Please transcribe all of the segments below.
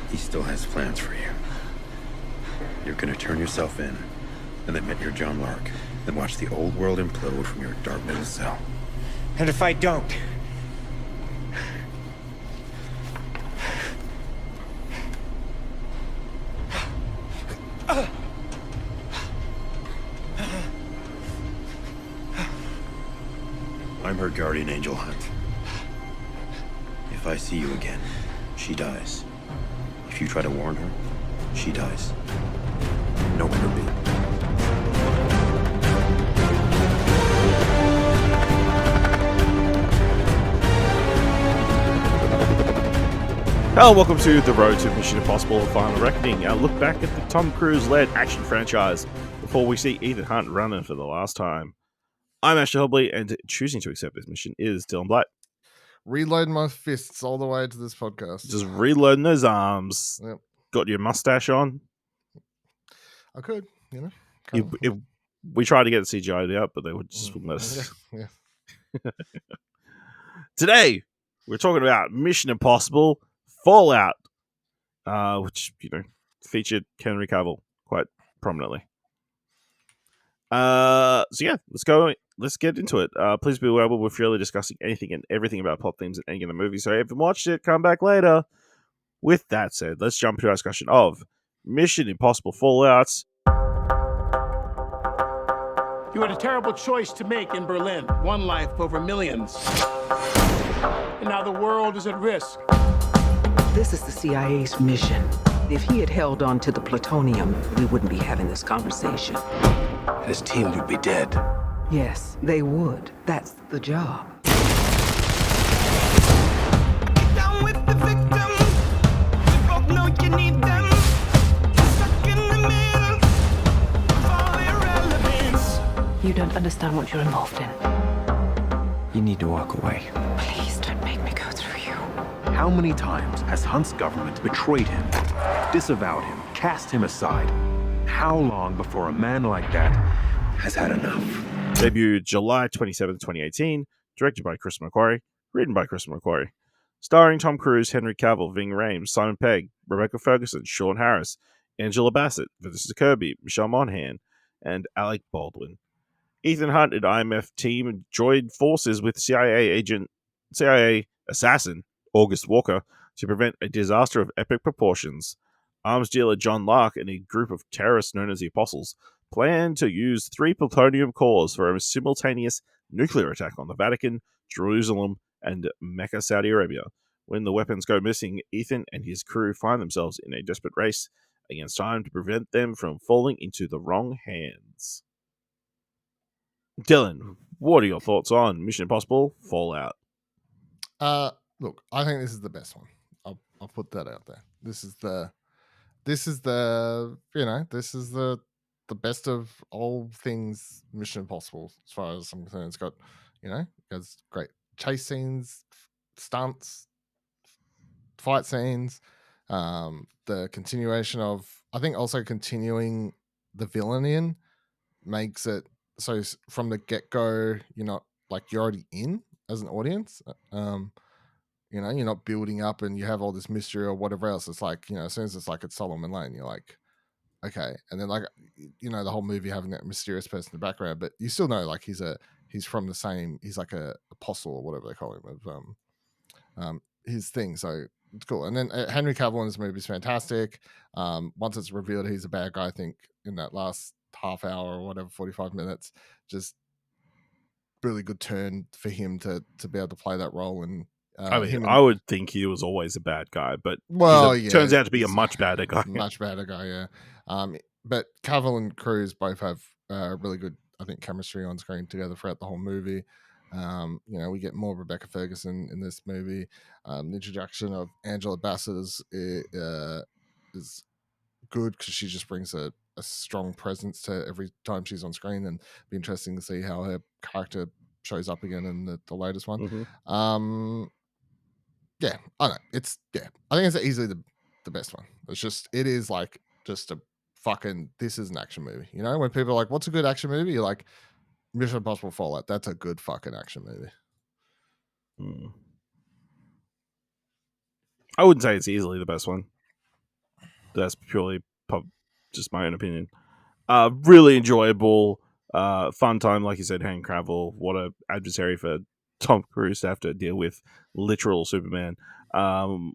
He still has plans for you. You're gonna turn yourself in, and admit you're John Lark, then watch the old world implode from your dark little cell. And if I don't? I'm her guardian angel, Hunt. If I see you again, she dies. If you try to warn her, she dies. No Kirby. Hello, welcome to The Road to Mission Impossible Final Reckoning. Our look back at the Tom Cruise-led action franchise before we see Ethan Hunt running for the last time. I'm Asher Hobley, and choosing to accept this mission is Dylan Blatt. Reloading my fists all the way to this podcast. Just reloading those arms. Yep. Got your mustache on. I could, We tried to get it CGI'd out, but they just wouldn't let us. Yeah. Today, we're talking about Mission Impossible Fallout, which, featured Henry Cavill quite prominently. Let's get into it. Please be aware we're freely discussing anything and everything about plot themes in any of the movie, so if you haven't watched it, come back later. With that said, let's jump to our discussion of Mission Impossible Fallout. You had a terrible choice to make in Berlin. One life over millions. And now the world is at risk. This is the CIA's mission. If he had held on to the plutonium, we wouldn't be having this conversation. His team would be dead. Yes, they would. That's the job. Down with the victims. We both know you need them. Stuck in the middle of all irrelevance. You don't understand what you're involved in. You need to walk away. Please don't make me go through you. How many times has Hunt's government betrayed him, disavowed him, cast him aside? How long before a man like that has had enough? Debuted July 27, 2018, directed by Christopher McQuarrie, written by Christopher McQuarrie, starring Tom Cruise, Henry Cavill, Ving, Rhames, Simon Pegg, Rebecca Ferguson, Sean Harris, Angela Bassett, Vanessa Kirby, Michelle Monaghan, and Alec Baldwin. Ethan Hunt and IMF team joined forces with CIA assassin August Walker to prevent a disaster of epic proportions. Arms dealer John Lark and a group of terrorists known as the Apostles plan to use 3 plutonium cores for a simultaneous nuclear attack on the Vatican, Jerusalem, and Mecca, Saudi Arabia. When the weapons go missing, Ethan and his crew find themselves in a desperate race against time to prevent them from falling into the wrong hands. Dylan, what are your thoughts on Mission Impossible Fallout? Look, I think this is the best one. I'll put that out there. This is the best of all things Mission Impossible as far as I'm concerned. It's got, has great chase scenes, stunts, fight scenes, the continuation of, I think also continuing the villain in makes it so from the get-go you're already in as an audience. You're not building up and you have all this mystery or whatever else. It's like, as soon as it's Solomon Lane, you're like, okay. And then the whole movie having that mysterious person in the background, but you still know he's from the same, he's like a apostle or whatever they call him of his thing. So it's cool. And then Henry Cavill in this movie is fantastic. Once it's revealed he's a bad guy, I think in that last half hour or whatever, 45 minutes, just really good turn for him to be able to play that role. And I would think he was always a bad guy, but turns out to be a much badder guy. Much badder guy, yeah. But Cavill and Cruise both have really good, I think, chemistry on screen together throughout the whole movie. We get more Rebecca Ferguson in this movie. The introduction of Angela Bassett is good because she just brings a strong presence to every time she's on screen, and it'll be interesting to see how her character shows up again in the latest one. Mm-hmm. Yeah, I know. I think it's easily the best one. It is like just a fucking, this is an action movie. When people are like, what's a good action movie? You're like, Mission Impossible Fallout. That's a good fucking action movie. I wouldn't say it's easily the best one. That's purely just my own opinion. Really enjoyable, fun time. Like you said, Henry Cavill, what a adversary for Tom Cruise to have to deal with, literal Superman. And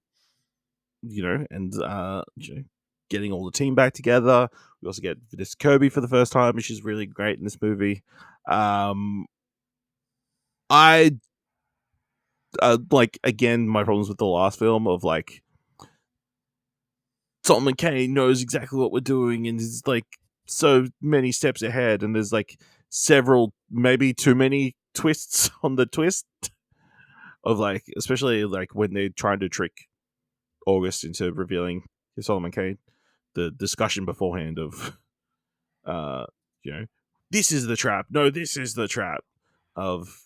getting all the team back together. We also get Vanessa Kirby for the first time, which is really great in this movie. I again, my problems with the last film of like Tom McKay knows exactly what we're doing and is like so many steps ahead, and there's like several, maybe too many twists on the twist of like, especially like when they're trying to trick August into revealing his Solomon Kane, the discussion beforehand of this is the trap, no, this is the trap, of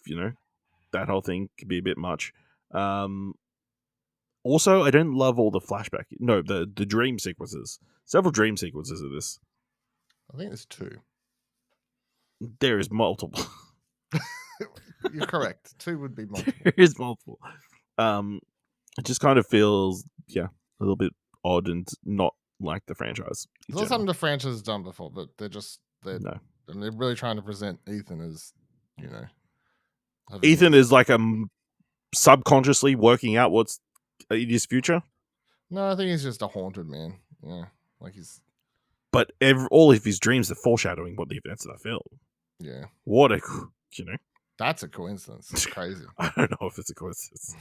that whole thing could be a bit much. Also, I don't love all the flashback, the dream sequences, several dream sequences of this. I think there's 2. There is multiple. You're correct. 2 would be multiple. There is multiple. It just kind of feels, a little bit odd and not like the franchise. It's not something the franchise has done before, but they're No. and they're really trying to present Ethan as, Ethan is like subconsciously working out what's in his future. No, I think he's just a haunted man. Yeah, like he's. But all of his dreams are foreshadowing what the events of the film. Yeah. What a, That's a coincidence. It's crazy. I don't know if it's a coincidence.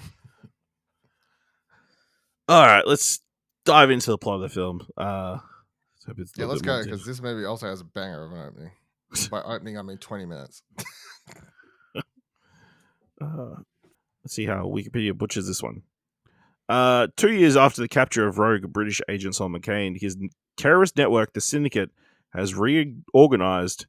All right, let's dive into the plot of the film. Let's go, because this movie also has a banger of an opening. By opening, I mean 20 minutes. Let's see how Wikipedia butchers this one. 2 years after the capture of rogue British agent Solomon Kane, his terrorist network, the Syndicate, has reorganized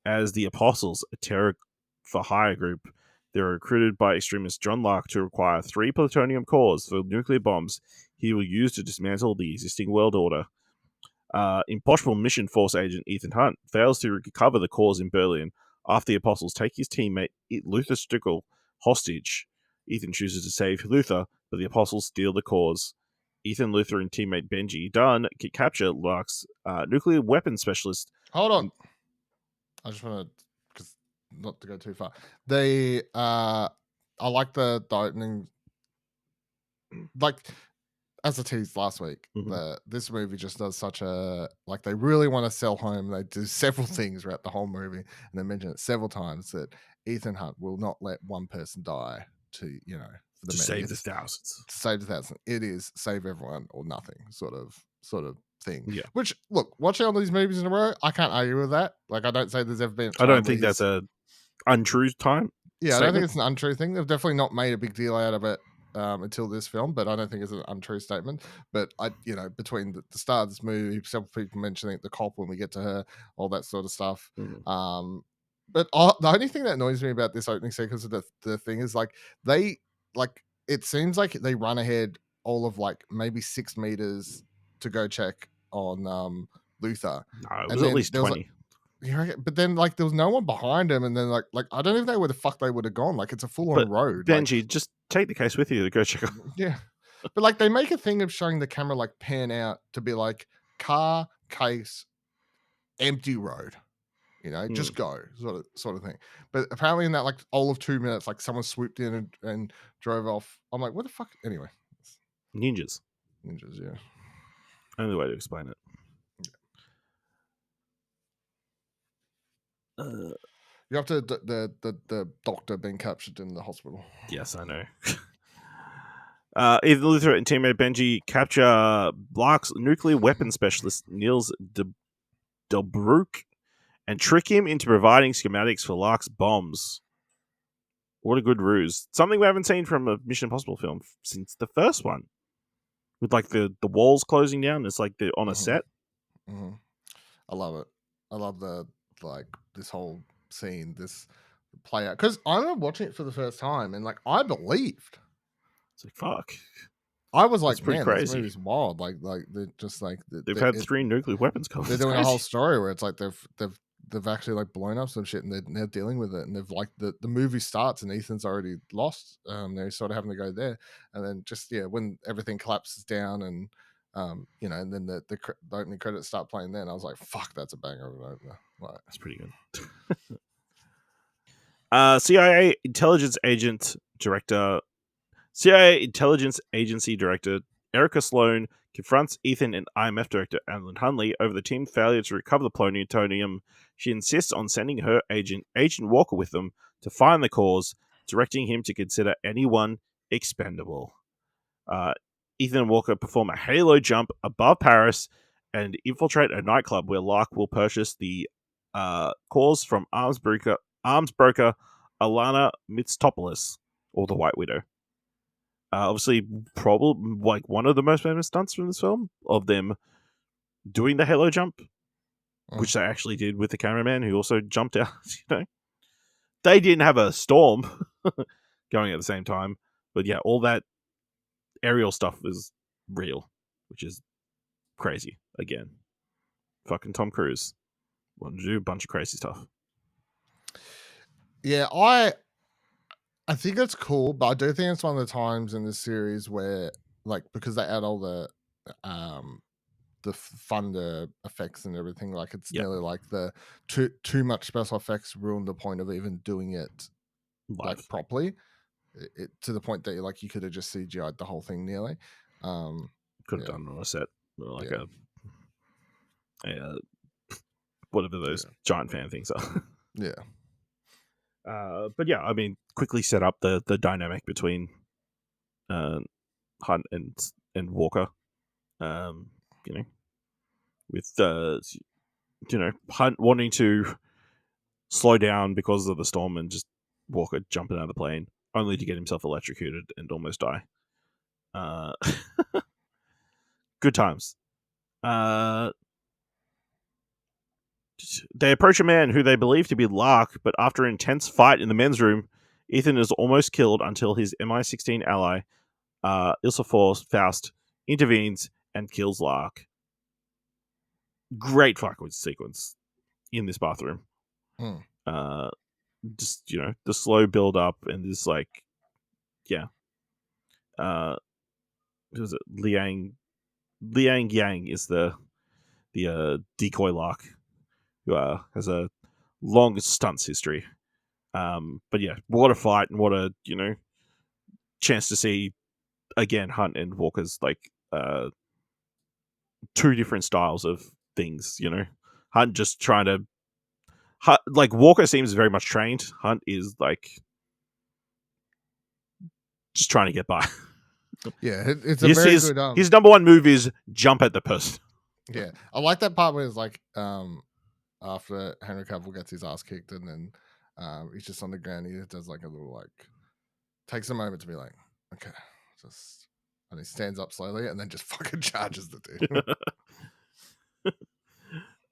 as the Apostles, a terror for hire group. They're recruited by extremist John Lark to acquire 3 plutonium cores for nuclear bombs he will use to dismantle the existing world order. Impossible Mission Force agent Ethan Hunt fails to recover the cores in Berlin after the Apostles take his teammate Luther Stickel hostage. Ethan chooses to save Luther, but the Apostles steal the cores. Ethan, Luther, and teammate Benji Dunn capture Lark's nuclear weapons specialist. Hold on. I just want to, because not to go too far. I like the opening. Like, as I teased last week, this movie just does such a, like, they really want to sell home. They do several things throughout the whole movie, and they mention it several times that Ethan Hunt will not let one person die to Save the thousands. To save the thousands. It is save everyone or nothing sort of thing. Yeah. Which, look, watching all these movies in a row, I can't argue with that. Like, I don't say there's ever been. I don't think that's a untrue time. Yeah, I don't think it's an untrue thing. They've definitely not made a big deal out of it until this film, but I don't think it's an untrue statement. But between the start of this movie, several people mentioning the cop when we get to her, all that sort of stuff. But the only thing that annoys me about this opening sequence of the thing is it seems like they run ahead all of like maybe 6 meters to go check on Luther. No, it was at least 20. But then like there was no one behind him, and then like I don't even know where the fuck they would have gone. Like it's a full on road. Benji, just take the case with you to go check out. Yeah. But like they make a thing of showing the camera like pan out to be like car, case, empty road. Just go sort of thing. But apparently in that like all of 2 minutes, like someone swooped in and drove off. I'm like, what the fuck? Anyway. Ninjas, yeah. Only way to explain it. You have to the doctor being captured in the hospital. Yes, I know. Either Luther and teammate Benji capture Lark's nuclear weapons specialist Niels Delbruck and trick him into providing schematics for Lark's bombs. What a good ruse. Something we haven't seen from a Mission Impossible film since the first one. With like the walls closing down. It's like they're on a set. Mm-hmm. I love it. I love this whole scene, this play out. Because I remember watching it for the first time and like I believed. It's like, fuck. I was like, pretty man, crazy. This movie's wild. Like they're just like they've had 3 nuclear weapons come. They're doing a whole story where it's like they've actually like blown up some shit and they're dealing with it, and they've like the movie starts and Ethan's already lost. They're sort of having to go there, and then just when everything collapses down and You know, and then the opening credits start playing. Then I was like, "Fuck, that's a banger of an opener." Like, That's pretty good. CIA intelligence agency director Erica Sloan confronts Ethan and IMF director Alan Hunley over the team's failure to recover the plutonium. She insists on sending her Agent Walker with them to find the cause, directing him to consider anyone expendable. Ethan and Walker perform a halo jump above Paris and infiltrate a nightclub where Lark will purchase the cause from arms broker Alana Mitstopoulos, or the White Widow. Obviously, probably like one of the most famous stunts from this film of them doing the halo jump, which they actually did with the cameraman who also jumped out. You know, they didn't have a storm going at the same time, but yeah, all that aerial stuff is real, which is crazy. Again, fucking Tom Cruise wanted to do a bunch of crazy stuff. yeah, I think it's cool, but I do think it's one of the times in this series where, like, because they add all the thunder effects and everything, like it's nearly like the too much special effects ruined the point of even doing it like properly. It to the point that you could have just CGI'd the whole thing nearly. Could have done it on a set, or like a whatever those giant fan things are. Yeah. But yeah, I mean, quickly set up the dynamic between Hunt and Walker. You know, with Hunt wanting to slow down because of the storm and just Walker jumping out of the plane, only to get himself electrocuted and almost die. Good times. They approach a man who they believe to be Lark, but after an intense fight in the men's room, Ethan is almost killed until his MI16 ally, Ilsa Faust, intervenes and kills Lark. Great fucking sequence in this bathroom. Just, the slow build up and this was it Liang Yang is the decoy Lark, who has a long stunts history. But yeah, what a fight and what a chance to see again Hunt and Walker's two different styles of things. Hunt just trying to Walker seems very much trained. Hunt is just trying to get by. Yeah, it's a very good. His number one move is jump at the person. Yeah, I like that part where it's after Henry Cavill gets his ass kicked and then he's just on the ground. He does a little takes a moment to be like, okay, and he stands up slowly and then just fucking charges the dude.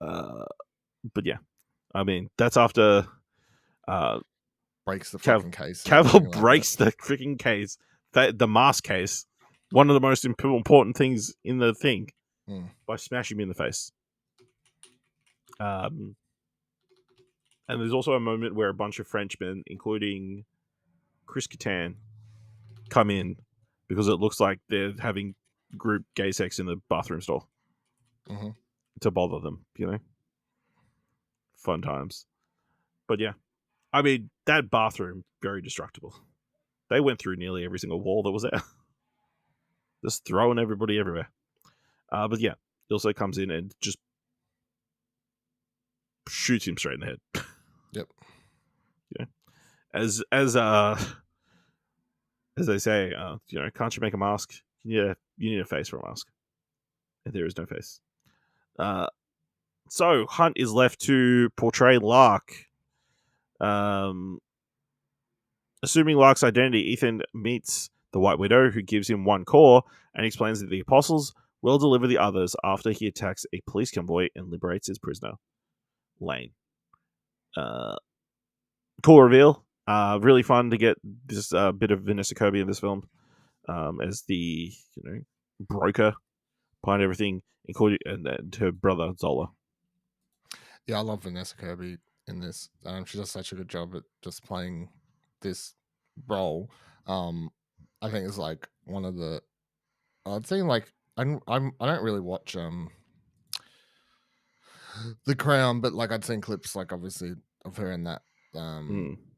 But yeah, I mean that's after breaks the fucking case. Cavill breaks the freaking case, the mask case, one of the most important things in the thing, by smashing him in the face. And there's also a moment where a bunch of Frenchmen, including Chris Kattan, come in because it looks like they're having group gay sex in the bathroom stall to bother them. Fun times. But yeah, I mean that bathroom, very destructible. They went through nearly every single wall that was there, just throwing everybody everywhere. But yeah, he also comes in and just shoots him straight in the head. Yep. Yeah. As they say, can't you make a mask? Yeah, you need a face for a mask, and there is no face. So Hunt is left to portray Lark. Assuming Lark's identity, Ethan meets the White Widow, who gives him one core and explains that the Apostles will deliver the others after he attacks a police convoy and liberates his prisoner, Lane. Cool reveal. Really fun to get this bit of Vanessa Kirby in this film as the broker behind everything, including and her brother Zola. Yeah, I love Vanessa Kirby in this. She does such a good job at just playing this role. I think it's one of the. I'd say I don't really watch The Crown, but like I'd seen clips like obviously of her in that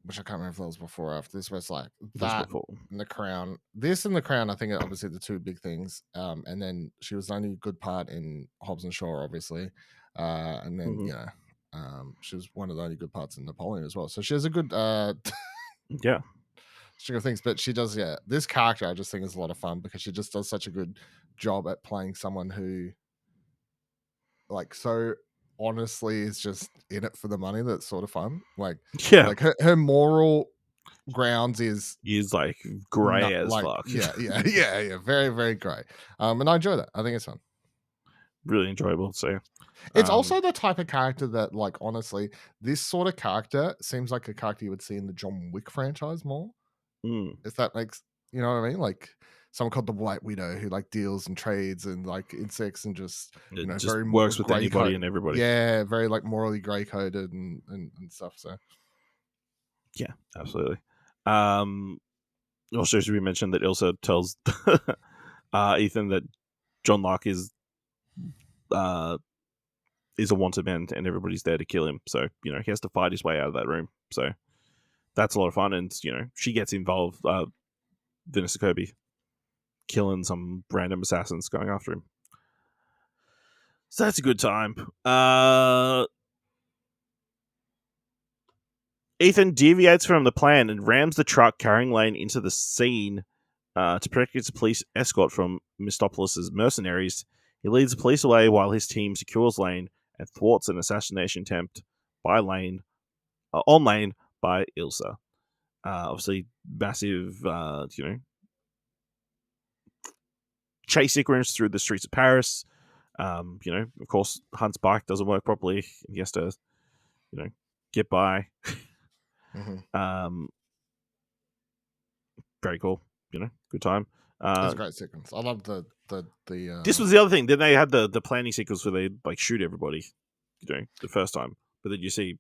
which I can't remember if that was before or after this, where it's like That's that before. and The Crown. This and The Crown, I think, are obviously the two big things. And then she was the only good part in Hobbs and Shaw, obviously. And then she was one of the only good parts in Napoleon as well. So she has a good Yeah. string of things, but she does, this character I just think is a lot of fun because she just does such a good job at playing someone who like so honestly is just in it for the money. That's sort of fun. Like her moral grounds is like grey as like, fuck. yeah, very, very grey. And I enjoy that. I think it's fun. Really enjoyable. So it's also the type of character that, like, honestly, this sort of character seems like a character you would see in the John Wick franchise more. If that makes, you know what I mean? Like someone called the White Widow who like deals and trades and like insects and just just very works with anybody and everybody. Yeah, very like morally grey coded and stuff. So yeah, absolutely. Also, should we mention that Ilsa tells Ethan that John Locke is a wanted man and everybody's there to kill him. So he has to fight his way out of that room. So that's a lot of fun, and she gets involved. Vanessa Kirby killing some random assassins going after him. So that's a good time. Ethan deviates from the plan and rams the truck carrying Lane into the scene to protect his police escort from Mistopoulos' mercenaries. He leads the police away while his team secures Lane and thwarts an assassination attempt by Lane on Lane by Ilsa. Obviously, massive, chase sequence through the streets of Paris. Of course, Hunt's bike doesn't work properly. He has to, get by. Very cool. Good time. it's a great sequence. I love the This was the other thing. Then they had the planning sequence where they like shoot everybody, the first time. But then you see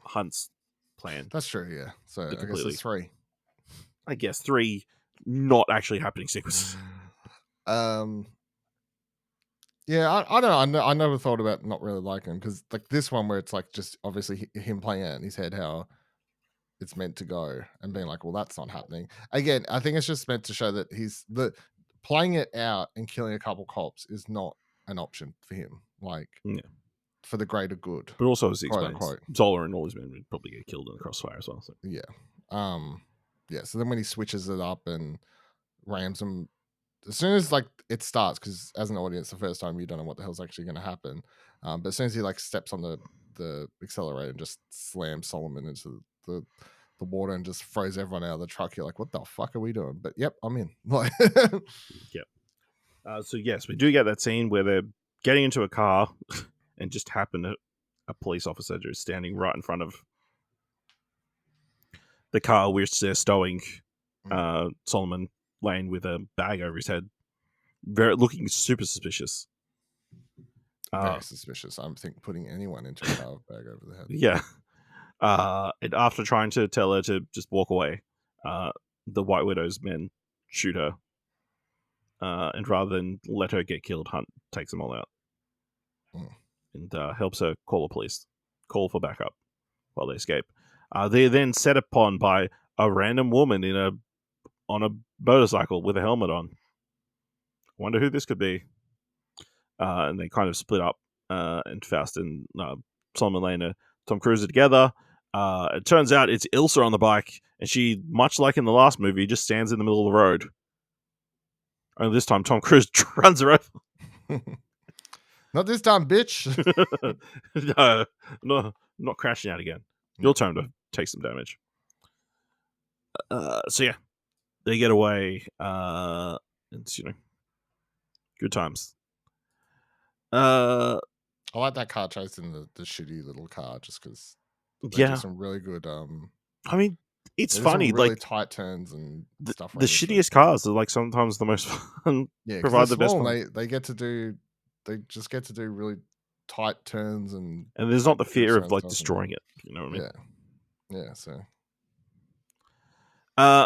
Hunt's plan. That's true. Yeah. So I guess it's 3. I guess 3 not actually happening sequences. Yeah, I don't know. I never thought about not really liking him because like this one where it's like just obviously him playing out in his head how it's meant to go and being like, well, that's not happening. Again, I think it's just meant to show that playing it out and killing a couple cops is not an option for him. Like for the greater good. But also as he explains, Zola and all his men would probably get killed in the crossfire as well. So. Yeah. So then when he switches it up and rams them, as soon as like it starts, because as an audience, the first time you don't know what the hell's actually going to happen. But as soon as he like steps on the accelerator and just slams Solomon into the water and just throws everyone out of the truck, you're like, what the fuck are we doing? But yep, I'm in. Yep. So yes, we do get that scene where they're getting into a car and just happen to a police officer just standing right in front of the car which they're stowing Solomon Lane with a bag over his head, looking super suspicious. Very suspicious. I think putting anyone into a car bag over the head. Yeah. And after trying to tell her to just walk away, the White Widow's men shoot her. And rather than let her get killed, Hunt takes them all out and helps her call for backup while they escape. They're then set upon by a random woman on a motorcycle with a helmet on. Wonder who this could be. And they kind of split up, and Faust and Solomon Lane, Tom Cruise are together. It turns out it's Ilsa on the bike, and she, much like in the last movie, just stands in the middle of the road. Only this time, Tom Cruise runs her over. Not this time, bitch. No, not crashing out again. Your turn to take some damage. So yeah, they get away. It's good times. I like that car chase in the shitty little car just because they do some really good. I mean, it's funny. Really like tight turns and stuff. The shittiest cars are like sometimes the most fun. Yeah, provide the best one. They get to do. They just get to do really tight turns and there's not the fear of like destroying it. You know what I mean? Yeah. So.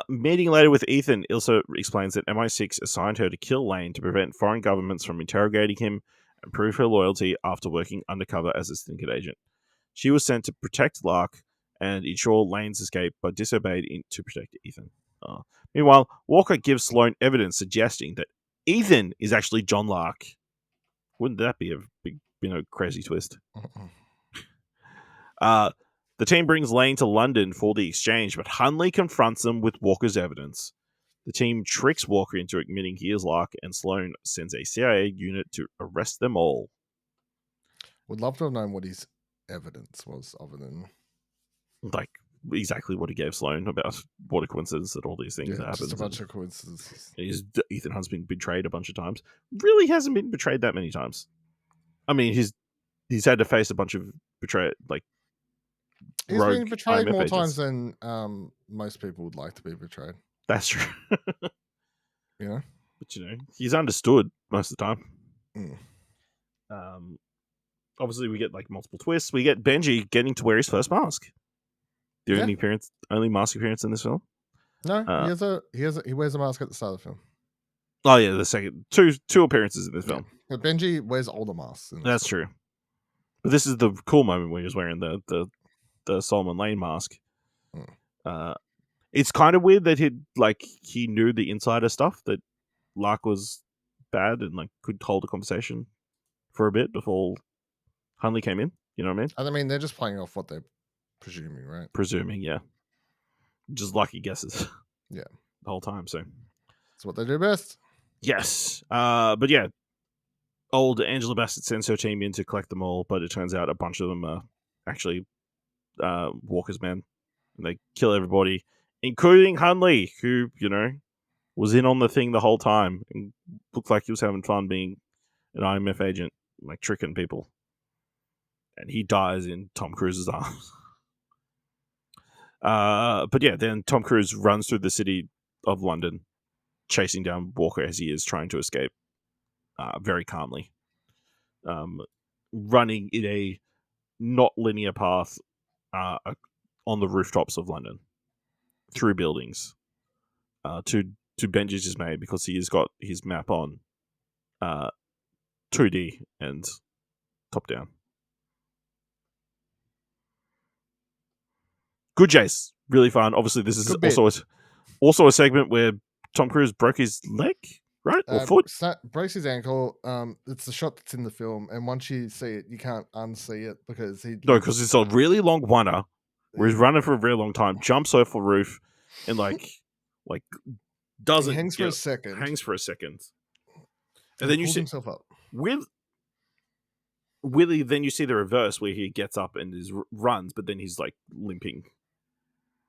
Meeting later with Ethan, Ilsa explains that MI6 assigned her to kill Lane to prevent foreign governments from interrogating him and prove her loyalty after working undercover as a syndicate agent. She was sent to protect Lark and ensure Lane's escape, but disobeyed to protect Ethan. Meanwhile, Walker gives Sloane evidence suggesting that Ethan is actually John Lark. Wouldn't that be a big, crazy twist? The team brings Lane to London for the exchange, but Hunley confronts them with Walker's evidence. The team tricks Walker into admitting he is Lark, and Sloane sends a CIA unit to arrest them all. Would love to have known what his evidence was, other than like exactly what he gave Sloane about what a coincidence that all these things happen. Just a bunch of coincidences. Ethan Hunt's been betrayed a bunch of times. Really hasn't been betrayed that many times. I mean, he's had to face a bunch of betrayal, like he's been betrayed more times than most people would like to be betrayed. That's true. Yeah, but he's understood most of the time. Obviously, we get like multiple twists. We get Benji getting to wear his first mask. The only mask appearance in this film. No, he wears a mask at the start of the film. Oh yeah, the second two appearances in this film. But Benji wears older masks. That's true. But this is the cool moment where he's wearing the Solomon Lane mask. It's kind of weird that he knew the insider stuff, that Lark was bad and like could hold a conversation for a bit before Hunley came in. You know what I mean? I mean, they're just playing off what they're presuming, right? Presuming, yeah. Just lucky guesses. Yeah. The whole time, so. That's what they do best. Yes. But yeah, old Angela Bassett sends her team in to collect them all, but it turns out a bunch of them are actually Walker's men. And they kill everybody, including Hunley, who, was in on the thing the whole time and looked like he was having fun being an IMF agent, like tricking people. And he dies in Tom Cruise's arms. But yeah, then Tom Cruise runs through the city of London, chasing down Walker as he is trying to escape, very calmly. Running in a not linear path on the rooftops of London, through buildings, to Benji's dismay, because he has got his map on 2D and top down. Good chase, really fun. Obviously, this is also a segment where Tom Cruise broke his leg, right, or foot. Breaks his ankle. It's the shot that's in the film, and once you see it, you can't unsee it because because it's a really long runner where he's running for a very long time, jumps off a roof, and like doesn't he hangs for a second. And then you see himself up. Really, then you see the reverse where he gets up and runs, but then he's like limping.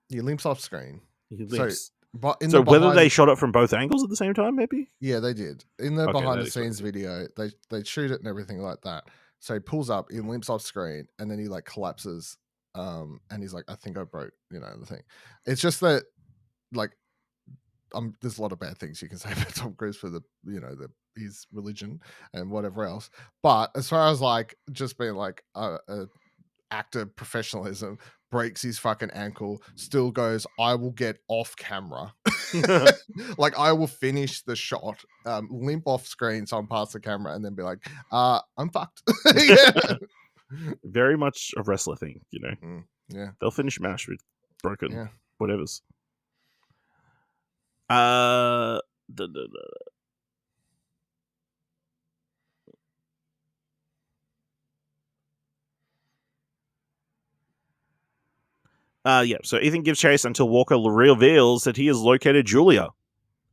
He limps off screen. He limps. So whether they shot it from both angles at the same time, maybe? Yeah, they did. In the behind the scenes video, they shoot it and everything like that. So he pulls up, he limps off screen, and then he like collapses. And he's like, I think I broke, the thing. It's just that, like, there's a lot of bad things you can say about Tom Cruise for his religion and whatever else. But as far as like just being like a actor professionalism, breaks his fucking ankle, still goes, I will get off camera. Like, I will finish the shot, limp off screen so I'm past the camera, and then be like, I'm fucked. Yeah. Very much a wrestler thing, Yeah. They'll finish MASH with broken whatevers. So Ethan gives chase until Walker reveals that he has located Julia,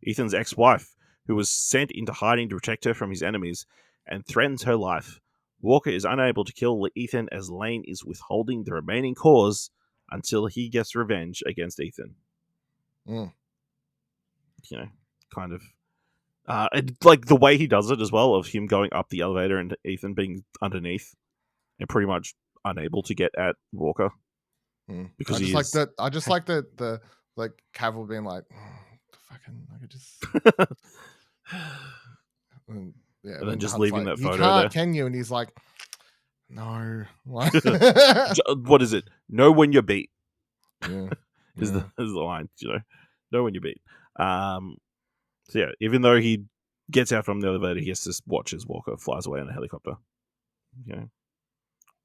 Ethan's ex-wife, who was sent into hiding to protect her from his enemies, and threatens her life. Walker is unable to kill Ethan as Lane is withholding the remaining cores until he gets revenge against Ethan. Kind of. And like the way he does it as well, of him going up the elevator and Ethan being underneath and pretty much unable to get at Walker. Because I just like the like Cavill being like, fucking, I could just. And then just leaving that photo you can't, there. Can you? And he's like, no. What is it? Know when you're beat. Yeah. is the line, Know when you beat. So yeah, even though he gets out from the elevator, he has to watch as Walker flies away in a helicopter. Yeah,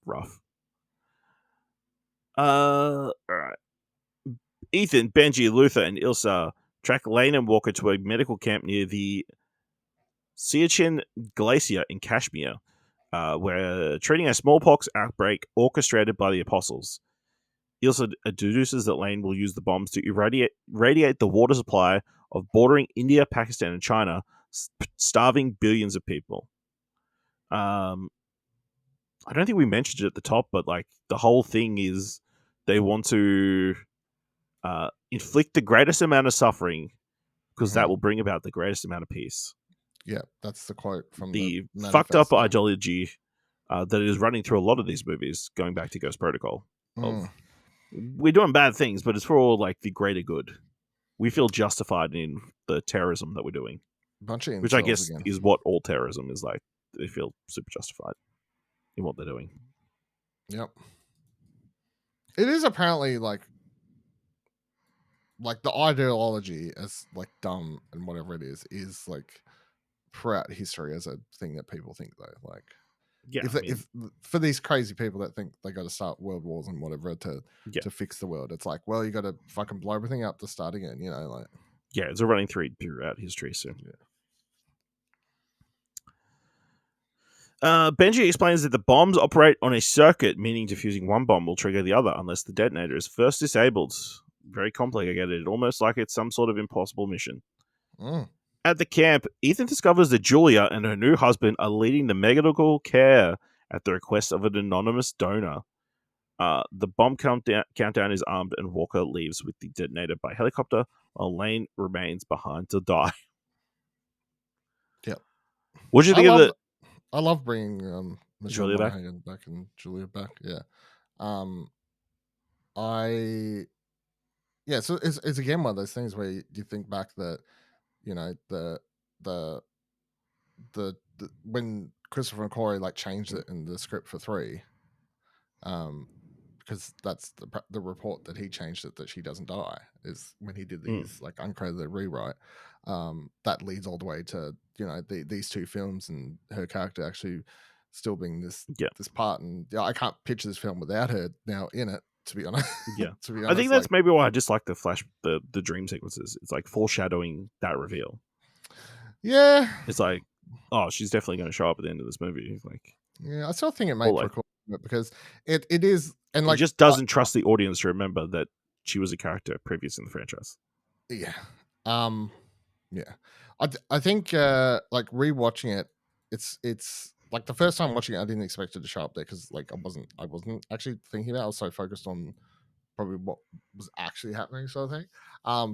rough. All right. Ethan, Benji, Luther, and Ilsa track Lane and Walker to a medical camp near the Siachen Glacier in Kashmir, where treating a smallpox outbreak orchestrated by the Apostles. Ilsa deduces that Lane will use the bombs to irradiate the water supply of bordering India, Pakistan, and China, starving billions of people. I don't think we mentioned it at the top, but like the whole thing is they want to inflict the greatest amount of suffering because that will bring about the greatest amount of peace. Yeah, that's the quote from the the fucked up manifesto. ideology that is running through a lot of these movies, going back to Ghost Protocol. Of we're doing bad things, but it's for all like the greater good. We feel justified in the terrorism that we're doing, Bunch of which I incels guess again. is what all terrorism is like. They feel super justified in what they're doing. Yep. It is apparently like the ideology as like dumb and whatever it is like throughout history as a thing that people think though. Like Yeah, if for these crazy people that think they got to start world wars and whatever to fix the world, it's like, well, you got to fucking blow everything up to start again, you know, like yeah, it's a running thread throughout history. So Benji explains that the bombs operate on a circuit, meaning defusing one bomb will trigger the other unless the detonator is first disabled. Very complicated, almost like it's some sort of impossible mission. At the camp, Ethan discovers that Julia and her new husband are leading the medical care at the request of an anonymous donor. The bomb countdown is armed, and Walker leaves with the detonator by helicopter, while Lane remains behind to die. Yep. What do you think of the? I love bringing Julia back and Julia back. Yeah. So it's again one of those things where you think back that, you know, the when Christopher McQuarrie like changed it in the script for 3, because that's the report that he changed it that she doesn't die is when he did these like uncredited rewrite. That leads all the way to, you know, these 2 films and her character actually still being this part, and I can't picture this film without her now in it, to be honest. Yeah. To be honest, I think that's maybe why I just like the dream sequences. It's like foreshadowing that reveal. Yeah. It's like, oh, she's definitely going to show up at the end of this movie. Like, yeah, I still think it made for a cool because it is, and like it just doesn't trust the audience to remember that she was a character previous in the franchise. Yeah. Yeah. I think like rewatching it, it's like the first time watching it, I didn't expect it to show up there because like I wasn't actually thinking about it. I was so focused on probably what was actually happening, sort of thing.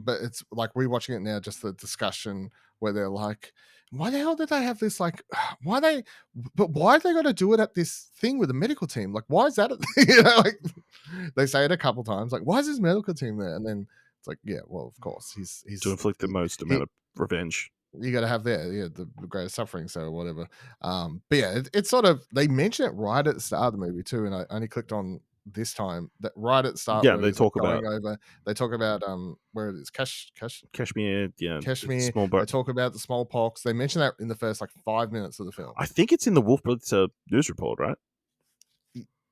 But it's like rewatching it now, just the discussion where they're like, why the hell did they have this? Like, why are they got to do it at this thing with the medical team? Like, why is that? You know, like they say it a couple times. Like, why is this medical team there? And then it's like, yeah, well, of course, he's to inflict the most amount of revenge. You got to have the greatest suffering, so whatever. But yeah, it's sort of, they mention it right at the start of the movie too, and I only clicked on this time that right at the start. Yeah, they talk about where it is Kashmir. Yeah, Kashmir. They talk about the smallpox. They mention that in the first like 5 minutes of the film. I think it's in the Wolf Blitzer news report, right?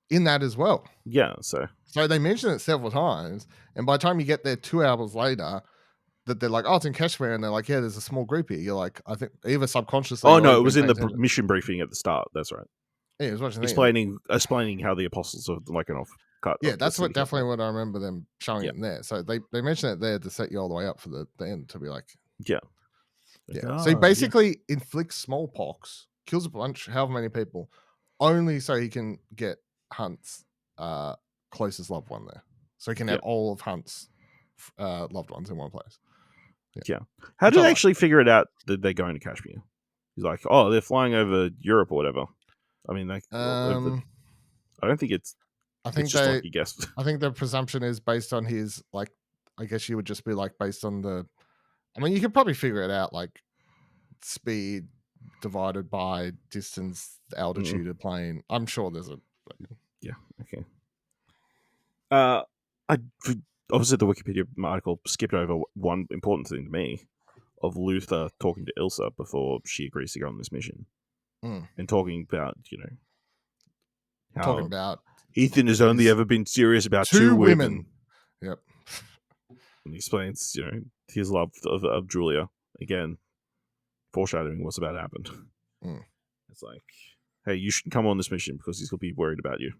In that as well. Yeah, so they mention it several times, and by the time you get there 2 hours later, that they're like, oh, it's in Kashmir, and they're like, yeah, there's a small group here. You're like, I think either subconsciously. Oh no, it was in the mission briefing at the start. That's right. Yeah, it was watching explaining how the apostles are like an off cut. Yeah, that's definitely what I remember them showing it in there. So they mention it there to set you all the way up for the end to be like, yeah. So he basically inflicts smallpox, kills a bunch, however many people, only so he can get Hunt's closest loved one there. So he can have all of Hunt's loved ones in one place. Yeah. How did they actually figure it out that they're going to Kashmir? He's like, oh, they're flying over Europe or whatever. I mean, like, I don't think it's. I think it's just like you guessed. I think the presumption is based on his, like, I guess you would just be like based on the. I mean, you could probably figure it out, like speed divided by distance, altitude of plane. I'm sure there's a. Yeah. Okay. obviously the Wikipedia article skipped over one important thing to me of Luther talking to Ilsa before she agrees to go on this mission. And talking about, how Talking about Ethan has only ever been serious about two women. Yep. And he explains, his love of Julia. Again, foreshadowing what's about to happen. It's like, hey, you should come on this mission because he's going to be worried about you.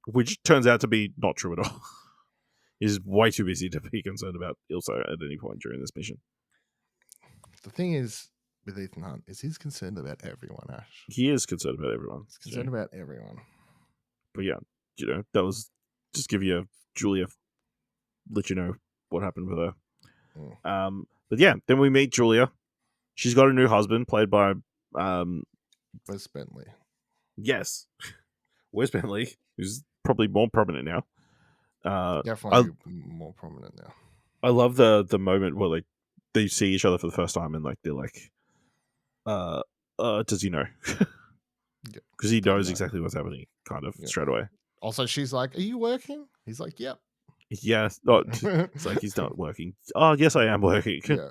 Which turns out to be not true at all. He's way too busy to be concerned about Ilsa at any point during this mission. The thing is, with Ethan Hunt, is he's concerned about everyone, Ash. He is concerned about everyone. He's concerned about everyone. But yeah, that was just give you Julia, let you know what happened with her. But yeah, then we meet Julia. She's got a new husband played by Wes Bentley. Yes, Wes Bentley, who's probably more prominent now. Definitely more prominent now. I love the moment where they see each other for the first time and they're like, does he know? Because he knows exactly what's happening, kind of straight away. Also, she's like, "Are you working?" He's like, "Yep." Yeah, it's like he's not working. Oh, yes, I am working. Yeah.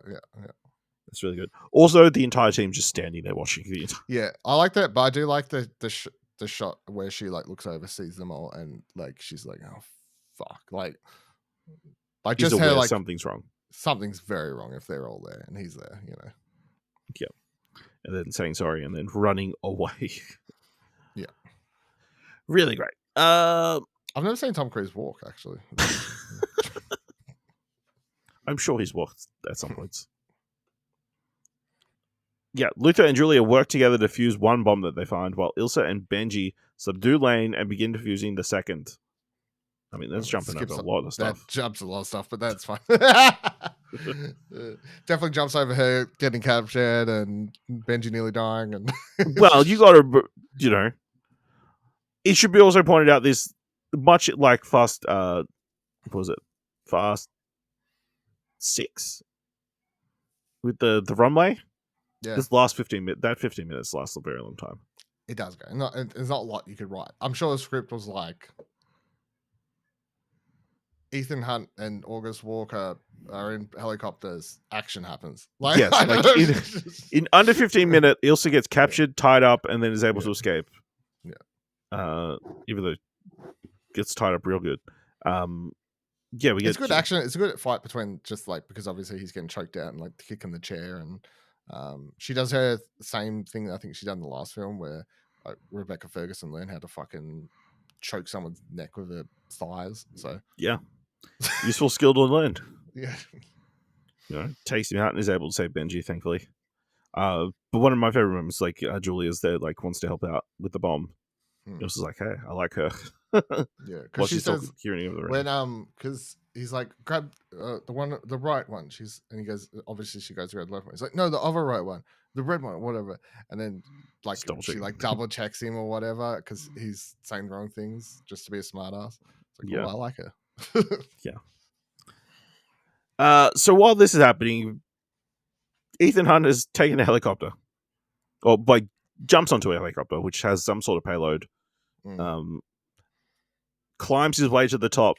That's really good. Also, the entire team just standing there watching the entire. Yeah, I like that, but I do like the shot where she looks over, sees them all, and she's like, "Oh fuck!" Like He's just aware her something's wrong. Something's very wrong if they're all there and he's there. Yeah, and then saying sorry and then running away. Yeah, really great. I've never seen Tom Cruise walk, actually. I'm sure he's walked at some points. Yeah, Luther and Julia work together to fuse one bomb that they find, while Ilsa and Benji subdue Lane and begin defusing the second. I mean, that's jumping over a lot of stuff. That jumps a lot of stuff, but that's fine. Definitely jumps over her getting captured and Benji nearly dying. And well, you got to, it should be also pointed out this much like Fast, what was it? Fast 6 with the runway. Yeah, this last 15 minutes, that 15 minutes lasts a very long time. It does go. There's not a lot you could write. I'm sure the script was like, Ethan Hunt and August Walker are in helicopters. Action happens. Yes, in under 15 minutes, Ilsa gets captured, tied up, and then is able to escape. Yeah. Even though gets tied up real good. Yeah, we get. It's good action. It's a good fight between because obviously he's getting choked out and kicking the chair, and she does her same thing I think she done in the last film where Rebecca Ferguson learned how to fucking choke someone's neck with her thighs. So yeah. Useful skill to learn. Yeah. Takes him out and is able to save Benji, thankfully. But one of my favorite moments, Julia's there, wants to help out with the bomb. It was like, hey, I like her. Yeah, because she says hearing of the when because he's like, grab the right one. And he goes, obviously she goes to grab the left one. He's like, no, the other right one, the red one, whatever. And then she double checks him or whatever because he's saying wrong things just to be a smart ass. It's like, I like her. Yeah. So while this is happening, Ethan Hunt has taken a helicopter, or jumps onto a helicopter which has some sort of payload. Climbs his way to the top,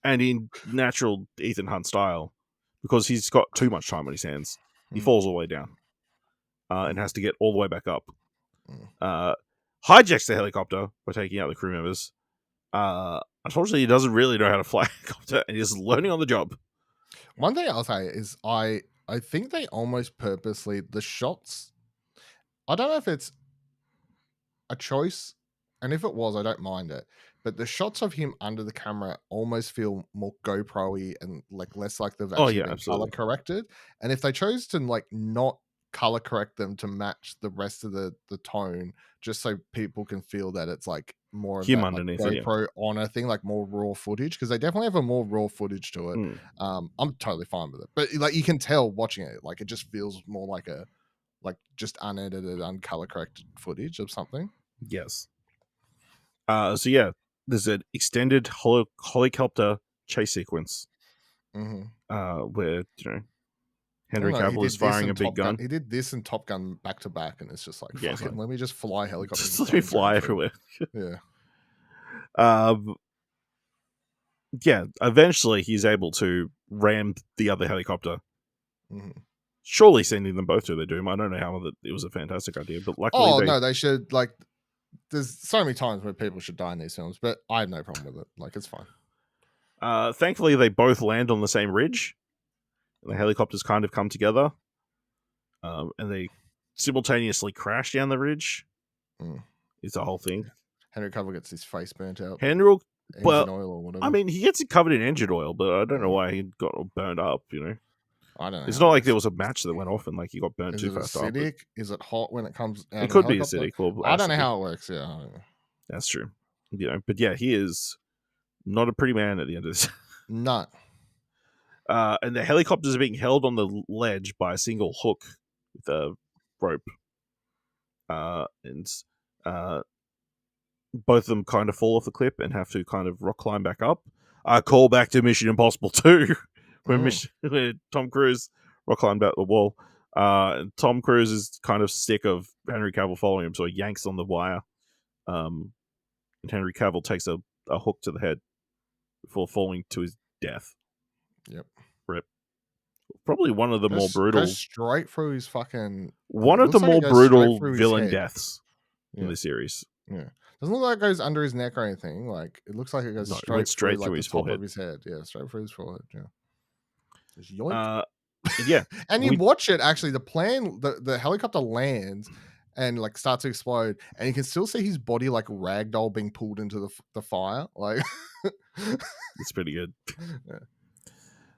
and in natural Ethan Hunt style, because he's got too much time on his hands, he falls all the way down, and has to get all the way back up. Hijacks the helicopter by taking out the crew members. Unfortunately, he doesn't really know how to fly a helicopter, and he's learning on the job. One thing I'll say is I think they almost purposely, the shots, I don't know if it's a choice, and if it was, I don't mind it, but the shots of him under the camera almost feel more GoPro-y and less like they've actually been color corrected. And if they chose to not color correct them to match the rest of the tone, just so people can feel that it's more of him that, underneath GoPro on a thing, more raw footage, because they definitely have a more raw footage to it. I'm totally fine with it, but you can tell watching it, it just feels more like a just unedited, uncolor corrected footage of something. Yes. So yeah, there's an extended helicopter chase sequence where Henry Cavill is firing a big gun. He did this in Top Gun back to back, and it's just fuck it, let me just fly helicopters. Just let me fly everywhere. Yeah. yeah, eventually he's able to ram the other helicopter. Mhm. Surely sending them both to their doom. I don't know how it was a fantastic idea, but luckily No, they should like. There's so many times where people should die in these films, but I have no problem with it. Like, it's fine. Thankfully, they both land on the same ridge. And the helicopters kind of come together. And they simultaneously crash down the ridge. Is the whole thing. Henry Cavill gets his face burnt out. Henry, engine oil or whatever. I mean, he gets it covered in engine oil, but I don't know why he got all burned up, you know? I don't know. It's not like there was a match that went off and like he got burnt too fast. Is it acidic? Is it hot when it comes out? It could be acidic. Or I don't know how it works. Yeah, I don't know. That's true. You know, but yeah, he is not a pretty man at the end of this. No. And the helicopters are being held on the ledge by a single hook with a rope. And both of them kind of fall off the cliff and have to kind of rock climb back up. Call back to Mission Impossible 2, where Tom Cruise rock climbed out the wall. And Tom Cruise is kind of sick of Henry Cavill following him, so he yanks on the wire. And Henry Cavill takes a hook to the head before falling to his death. Yep. Rip. Probably one of the more brutal. Goes straight through his fucking. One of the more brutal villain deaths in the series. Yeah. Doesn't look like it goes under his neck or anything. Like, it looks like it goes straight through his forehead. Top of his head. Yeah, straight through his forehead. Yeah. Just yoink. Yeah. And you watch it, actually, the helicopter lands and like starts to explode, and you can still see his body like ragdoll being pulled into the fire. Like, it's pretty good. Yeah.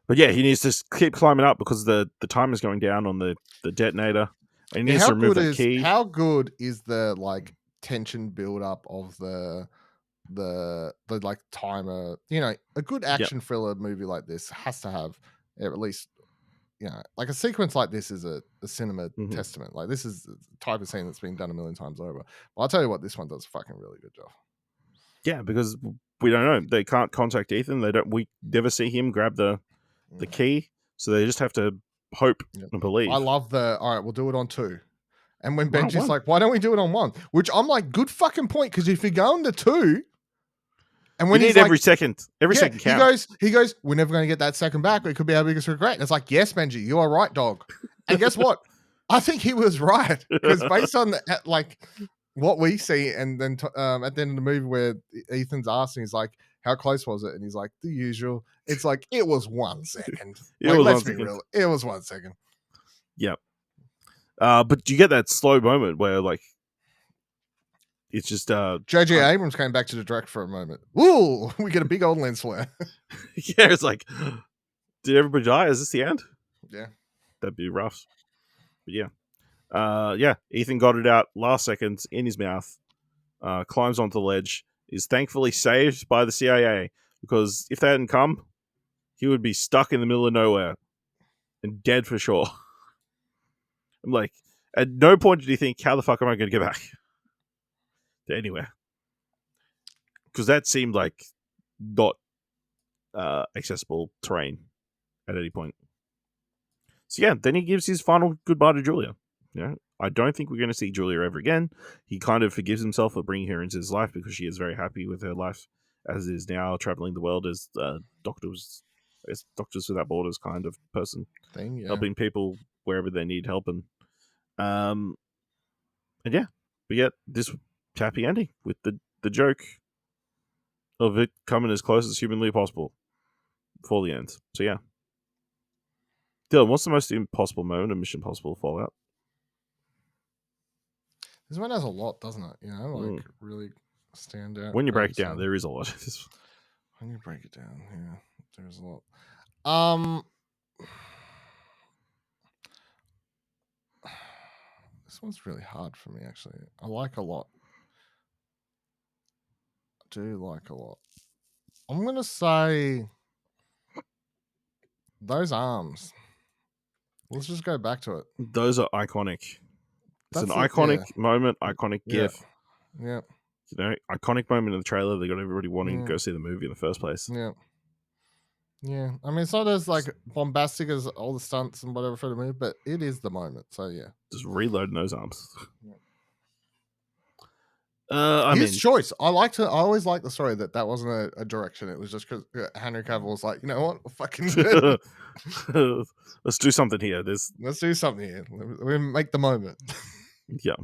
But yeah, he needs to keep climbing up because the time is going down on the detonator. And he needs to remove that key. How good is the like tension build up of the like timer? You know, a good action thriller movie like this has to have at least, you know, like a sequence like this is a cinema testament. Like, this is the type of scene that's been done a million times over. But I'll tell you what, this one does a fucking really good job. Yeah, because we don't know. They can't contact Ethan. We never see him grab the key, so they just have to hope and believe. I love all right, we'll do it on 2. And when Benji's like, why don't we do it on 1? Which I'm like, good fucking point, because if you're going to 2, and when you need every second count. He goes, we're never going to get that second back. It could be our biggest regret. And it's like, yes, Benji, you are right, dog. And guess what? I think he was right, because based on like what we see, and then at the end of the movie where Ethan's asking, he's like, how close was it? And he's like, the usual. It's like, it was 1 second. Let's be real. It was 1 second. Yep. But you get that slow moment where like it's just J.J. Abrams came back to the direct for a moment. Ooh, we get a big old lens flare. Yeah, it's like, did everybody die? Is this the end? Yeah. That'd be rough. But yeah. Ethan got it out last seconds in his mouth, climbs onto the ledge, is thankfully saved by the CIA, because if they hadn't come, he would be stuck in the middle of nowhere and dead for sure. I'm like, at no point did he think, how the fuck am I going to get back to anywhere? Because that seemed like not accessible terrain at any point. So yeah, then he gives his final goodbye to Julia. You know, I don't think we're going to see Julia ever again. He kind of forgives himself for bringing her into his life because she is very happy with her life as is now, traveling the world as Doctors Without Borders kind of person, helping people wherever they need help. And yeah, but yet this happy ending with the joke of it coming as close as humanly possible before the end. So yeah. Dylan, what's the most impossible moment of Mission Impossible Fallout? This one has a lot, doesn't it? You know, like really stand out. When you break it down, there is a lot. When you break it down, yeah, there's a lot. This one's really hard for me, actually. I like a lot. I do like a lot. I'm going to say those arms. Let's just go back to it. Those are iconic. It's an iconic moment, iconic gif. Yeah. You know, iconic moment in the trailer. They got everybody wanting to go see the movie in the first place. Yeah. Yeah. I mean, it's not as like bombastic as all the stunts and whatever for the movie, but it is the moment. So yeah. Just reloading those arms. His choice. I always liked the story that wasn't a direction. It was just because Henry Cavill was like, you know what, fucking let's do something here. Let's do something here. We make the moment. Yeah.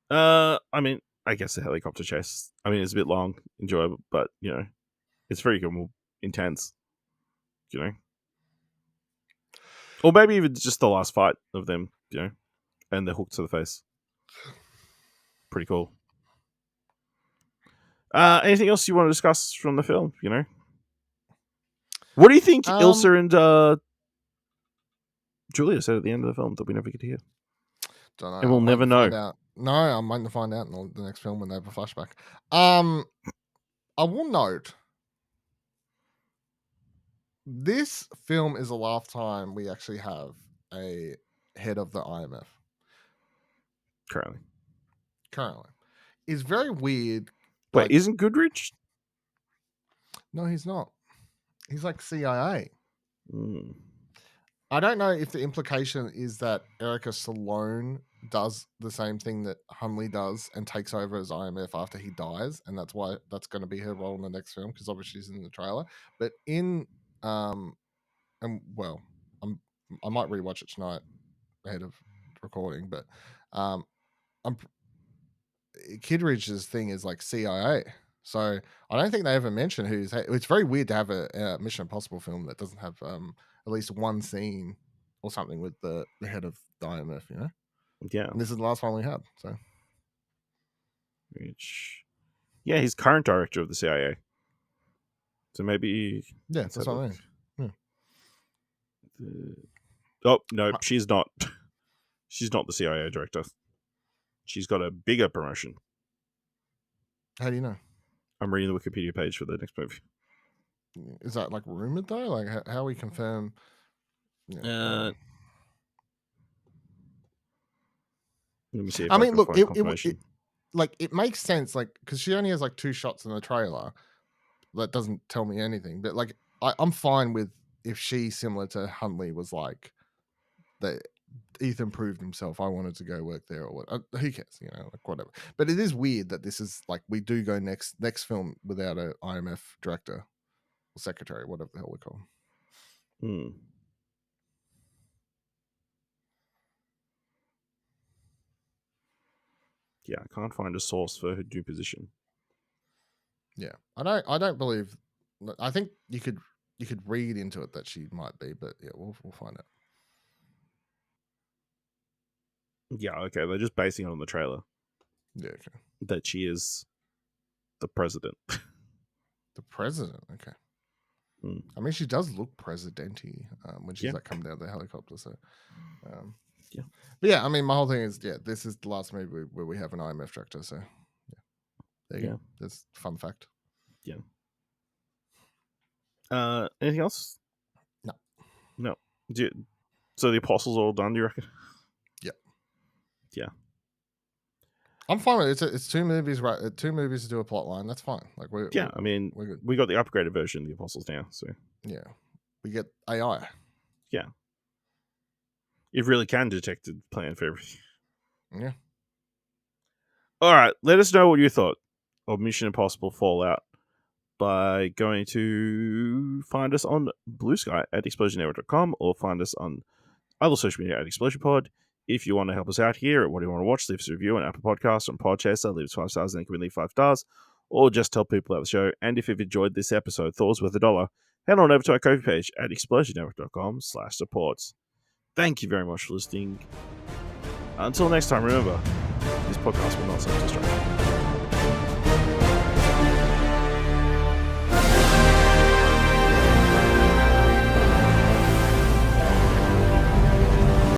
I mean, I guess the helicopter chase. I mean, it's a bit long, enjoyable, but it's very good, intense. Or maybe even just the last fight of them, and the hook to the face. Pretty cool. Anything else you want to discuss from the film? What do you think Ilsa and Julia said at the end of the film that we never get to hear? Don't know. And we'll never know. No, I'm waiting to find out in the next film when they have a flashback. I will note this film is the last time we actually have a head of the IMF. Currently. It's very weird. Wait, isn't Goodrich? No, he's not. He's like CIA. Mm. I don't know if the implication is that Erica Salone does the same thing that Hunley does and takes over as IMF after he dies, and that's why that's going to be her role in the next film, because obviously she's in the trailer. But I might rewatch it tonight ahead of recording, but Kidridge's thing is like CIA. So I don't think they ever mention who's. It's very weird to have a Mission Impossible film that doesn't have at least one scene or something with the head of the IMF, Yeah. And this is the last one we had. So, he's current director of the CIA. So maybe. Yeah, that's what I mean. Oh no, she's not. She's not the CIA director. She's got a bigger promotion. How do you know? I'm reading the Wikipedia page for the next movie. Is that like rumored though? Like how we confirm? Let me see. I mean, look, it makes sense, like because she only has like 2 shots in the trailer. That doesn't tell me anything, but like I'm fine with if she, similar to Huntley, was like that. Ethan proved himself. I wanted to go work there, or what? Who cares? Like whatever. But it is weird that this is like we do go next film without a IMF director or secretary, whatever the hell we call him. Yeah, I can't find a source for her new position. Yeah, I don't believe. I think you could read into it that she might be, but yeah, we'll find out. Yeah, okay. They're just basing it on the trailer. Yeah, okay. That she is the president. The president, okay. I mean, she does look president-y when she's like coming down the helicopter. So, yeah. But yeah, I mean, my whole thing is, this is the last movie where we have an IMF director. So, yeah, there you go. That's a fun fact. Yeah. Anything else? No. So the Apostles are all done, do you reckon? Yeah. I'm fine with it. It's 2 movies, right? 2 movies to do a plot line. That's fine. Like we're good. We got the upgraded version of the Apostles now, so yeah, we get AI. Yeah, it really can detect a plan for everything. Yeah. All right, let us know what you thought of Mission Impossible Fallout by going to find us on Blue Sky at explosionnetwork.com or find us on other social media at ExplosionPod. If you want to help us out here at What Do You Want to Watch, leave us a review on Apple Podcasts, on Podchaser, leave us 5 stars, and then can we leave 5 stars, or just tell people about the show. And if you've enjoyed this episode, Thor's worth $1, head on over to our Ko-fi page at explosionnetwork.com/supports. Thank you very much for listening. Until next time, remember, this podcast will not self-destruct.